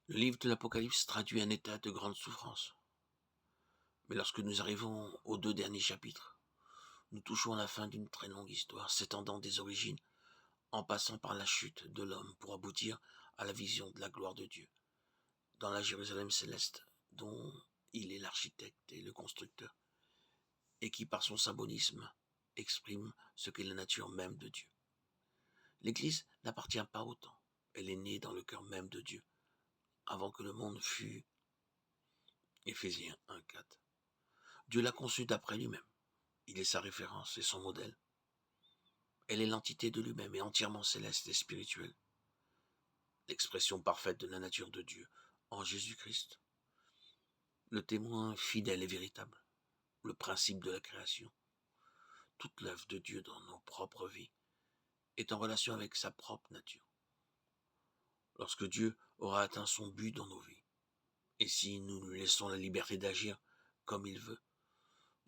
Le livre de l'Apocalypse traduit un état de grande souffrance. Mais lorsque nous arrivons aux 2 derniers chapitres, nous touchons à la fin d'une très longue histoire, s'étendant des origines, en passant par la chute de l'homme pour aboutir à la vision de la gloire de Dieu, dans la Jérusalem céleste, dont il est l'architecte et le constructeur, et qui par son symbolisme exprime ce qu'est la nature même de Dieu. L'Église n'appartient pas au temps, elle est née dans le cœur même de Dieu, avant que le monde fût. Éphésiens 1,4. Dieu l'a conçue d'après lui-même. Il est sa référence et son modèle. Elle est l'entité de lui-même et entièrement céleste et spirituelle. L'expression parfaite de la nature de Dieu en Jésus-Christ. Le témoin fidèle et véritable. Le principe de la création. Toute l'œuvre de Dieu dans nos propres vies est en relation avec sa propre nature. Lorsque Dieu aura atteint son but dans nos vies, et si nous lui laissons la liberté d'agir comme il veut,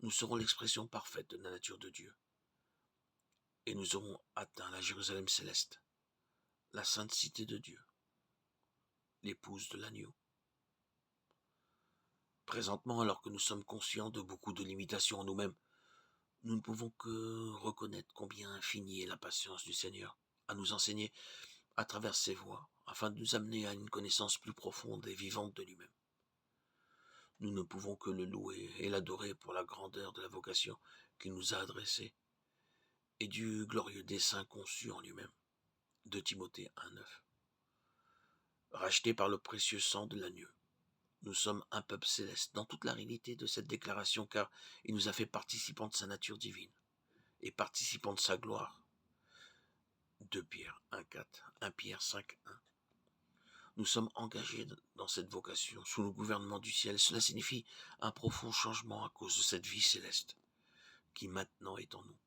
nous serons l'expression parfaite de la nature de Dieu. Et nous aurons atteint la Jérusalem céleste, la sainte cité de Dieu, l'épouse de l'agneau. Présentement, alors que nous sommes conscients de beaucoup de limitations en nous-mêmes, nous ne pouvons que reconnaître combien infinie est la patience du Seigneur à nous enseigner à travers ses voies, afin de nous amener à une connaissance plus profonde et vivante de lui-même. Nous ne pouvons que le louer et l'adorer pour la grandeur de la vocation qu'il nous a adressée et du glorieux dessein conçu en lui-même. 2 Timothée 1,9. Rachetés par le précieux sang de l'agneau, nous sommes un peuple céleste dans toute la réalité de cette déclaration, car il nous a fait participants de sa nature divine et participants de sa gloire. 2 Pierre 1,4, 1 Pierre 5,1. Nous sommes engagés dans cette vocation sous le gouvernement du ciel. Cela signifie un profond changement à cause de cette vie céleste qui maintenant est en nous.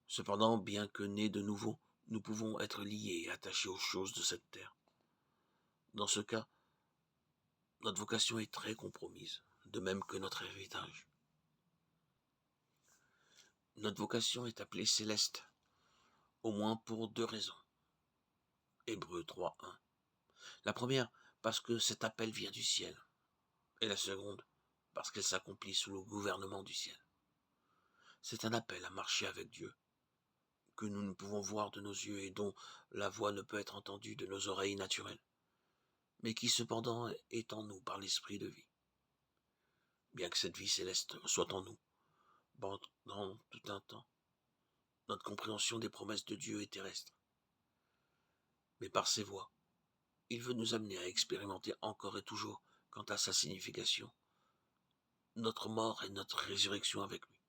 Cependant, bien que nés de nouveau, nous pouvons être liés et attachés aux choses de cette terre. Dans ce cas, notre vocation est très compromise, de même que notre héritage. Notre vocation est appelée céleste, au moins pour 2 raisons. Hébreux 3,1. La première, parce que cet appel vient du ciel, et la seconde, parce qu'elle s'accomplit sous le gouvernement du ciel. C'est un appel à marcher avec Dieu, que nous ne pouvons voir de nos yeux et dont la voix ne peut être entendue de nos oreilles naturelles, mais qui cependant est en nous par l'esprit de vie. Bien que cette vie céleste soit en nous, pendant tout un temps, notre compréhension des promesses de Dieu est terrestre. Mais par ses voies, il veut nous amener à expérimenter encore et toujours, quant à sa signification, notre mort et notre résurrection avec lui.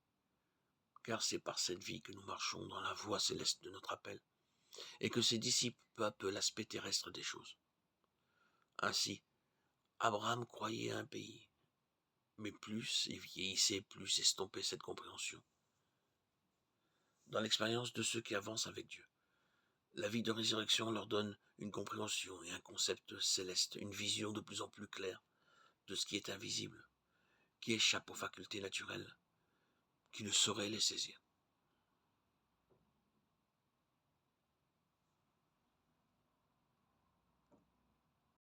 Car c'est par cette vie que nous marchons dans la voie céleste de notre appel, et que ses disciples peu à peu l'aspect terrestre des choses. Ainsi, Abraham croyait à un pays, mais plus il vieillissait, plus s'estompait cette compréhension. Dans l'expérience de ceux qui avancent avec Dieu, la vie de résurrection leur donne une compréhension et un concept céleste, une vision de plus en plus claire de ce qui est invisible, qui échappe aux facultés naturelles, qui ne sauraient les saisir.